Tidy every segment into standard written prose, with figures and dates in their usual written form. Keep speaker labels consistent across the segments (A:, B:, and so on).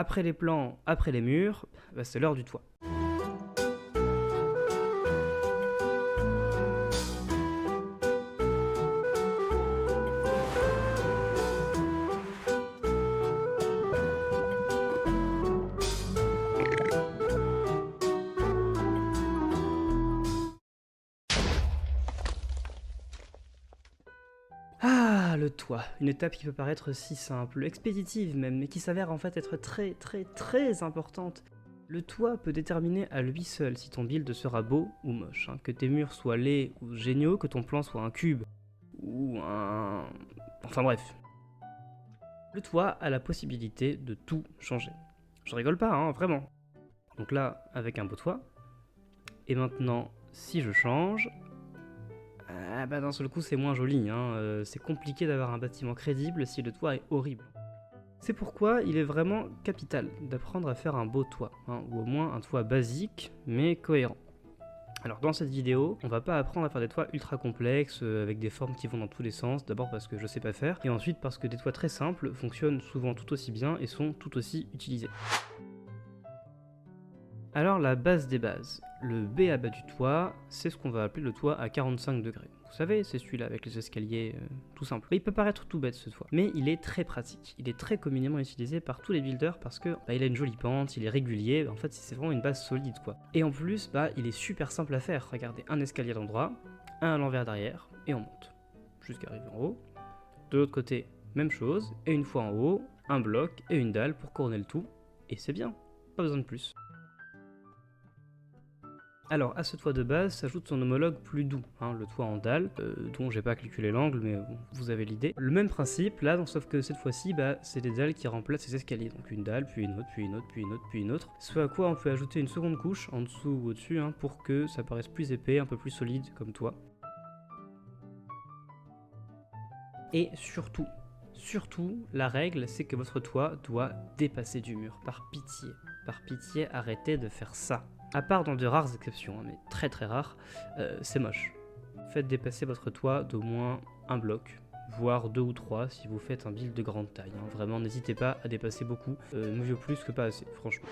A: après les plans, après les murs, bah, c'est l'heure du toit. Ah, le toit, une étape qui peut paraître si simple, expéditive même, mais qui s'avère en fait être très importante. Le toit peut déterminer à lui seul si ton build sera beau ou moche, hein, que tes murs soient laids ou géniaux, que ton plan soit un cube, ou un... Enfin bref. Le toit a la possibilité de tout changer. Je rigole pas, hein, vraiment. Donc là, avec un beau toit, et maintenant, si je change... Ah bah d'un seul coup c'est moins joli, hein. C'est compliqué d'avoir un bâtiment crédible si le toit est horrible. C'est pourquoi il est vraiment capital d'apprendre à faire un beau toit, hein, ou au moins un toit basique mais cohérent. Alors dans cette vidéo, on va pas apprendre à faire des toits ultra complexes avec des formes qui vont dans tous les sens, d'abord parce que je sais pas faire, et ensuite parce que des toits très simples fonctionnent souvent tout aussi bien et sont tout aussi utilisés. Alors la base des bases, le B à bas du toit, c'est ce qu'on va appeler le toit à 45 degrés. Vous savez, c'est celui-là avec les escaliers, tout simple. Il peut paraître tout bête ce toit, mais il est très pratique. Il est très communément utilisé par tous les builders parce que il a une jolie pente, il est régulier, en fait c'est vraiment une base solide quoi. Et en plus, il est super simple à faire. Regardez, un escalier à l'endroit, un à l'envers derrière, et on monte. Jusqu'à arriver en haut. De l'autre côté, même chose, et une fois en haut, un bloc et une dalle pour couronner le tout, et c'est bien, pas besoin de plus. Alors, à ce toit de base s'ajoute son homologue plus doux, hein, le toit en dalle, dont j'ai pas calculé l'angle, mais bon, vous avez l'idée. Le même principe, là, sauf que cette fois-ci, c'est des dalles qui remplacent les escaliers. Donc une dalle, puis une autre, puis une autre, puis une autre, puis une autre. Ce à quoi on peut ajouter une seconde couche, en dessous ou au-dessus, hein, pour que ça paraisse plus épais, un peu plus solide comme toit. Et surtout, la règle, c'est que votre toit doit dépasser du mur, par pitié. Par pitié, arrêtez de faire ça. À part dans de rares exceptions, hein, mais très rares, c'est moche. Faites dépasser votre toit d'au moins un bloc, voire 2 ou 3 si vous faites un build de grande taille. Hein. Vraiment, n'hésitez pas à dépasser beaucoup, mieux vaut plus que pas assez, franchement.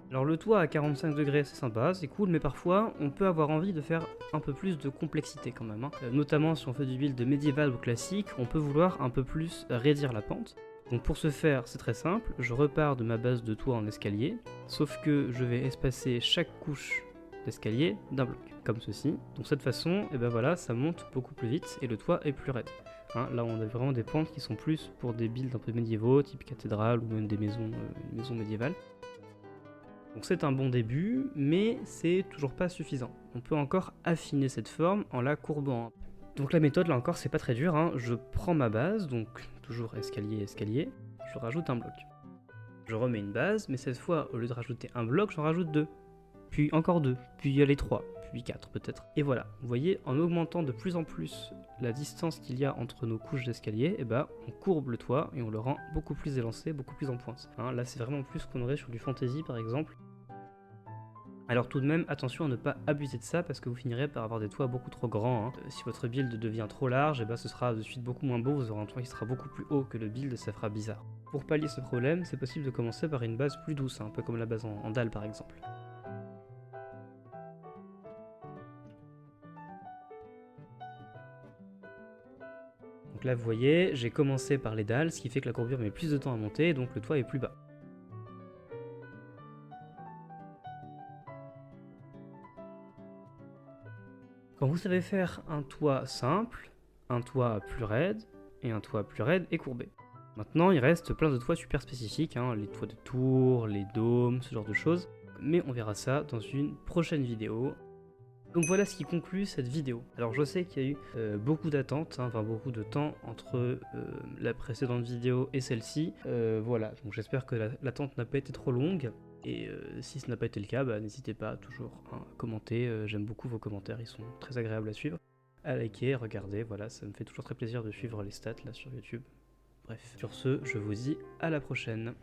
A: Alors le toit à 45 degrés c'est sympa, c'est cool, mais parfois on peut avoir envie de faire un peu plus de complexité quand même. Hein. Notamment si on fait du build médiéval ou classique, on peut vouloir un peu plus raidir la pente. Donc pour ce faire, c'est très simple, je repars de ma base de toit en escalier, sauf que je vais espacer chaque couche d'escalier d'un bloc, comme ceci. Donc cette façon, et ben voilà, ça monte beaucoup plus vite et le toit est plus raide. Hein, là on a vraiment des pentes qui sont plus pour des builds un peu médiévaux, type cathédrale ou même des maisons médiévales. Donc c'est un bon début, mais c'est toujours pas suffisant. On peut encore affiner cette forme en la courbant. Donc la méthode, là encore, c'est pas très dur, hein. Je prends ma base, donc toujours escalier, je rajoute un bloc. Je remets une base, mais cette fois, au lieu de rajouter un bloc, j'en rajoute 2. Puis encore 2, puis les 3, puis 4 peut-être. Et voilà, vous voyez, en augmentant de plus en plus la distance qu'il y a entre nos couches d'escalier, on courbe le toit et on le rend beaucoup plus élancé, beaucoup plus en pointe. Hein, là, c'est vraiment plus qu'on aurait sur du fantasy par exemple. Alors tout de même, attention à ne pas abuser de ça parce que vous finirez par avoir des toits beaucoup trop grands. Hein. Si votre build devient trop large, ce sera de suite beaucoup moins beau, vous aurez un toit qui sera beaucoup plus haut que le build, ça fera bizarre. Pour pallier ce problème, c'est possible de commencer par une base plus douce, un peu comme la base en dalle par exemple. Donc là vous voyez, j'ai commencé par les dalles, ce qui fait que la courbure met plus de temps à monter, donc le toit est plus bas. Quand vous savez faire un toit simple, un toit plus raide, et un toit plus raide et courbé. Maintenant, il reste plein de toits super spécifiques, hein, les toits de tours, les dômes, ce genre de choses, mais on verra ça dans une prochaine vidéo. Donc voilà ce qui conclut cette vidéo. Alors je sais qu'il y a eu beaucoup d'attentes, hein, enfin beaucoup de temps entre la précédente vidéo et celle-ci. Voilà, donc j'espère que l'attente n'a pas été trop longue. Et si ce n'a pas été le cas, n'hésitez pas toujours à commenter, j'aime beaucoup vos commentaires, ils sont très agréables à suivre. À liker, regarder, voilà, ça me fait toujours très plaisir de suivre les stats là sur YouTube. Bref, sur ce, je vous dis à la prochaine.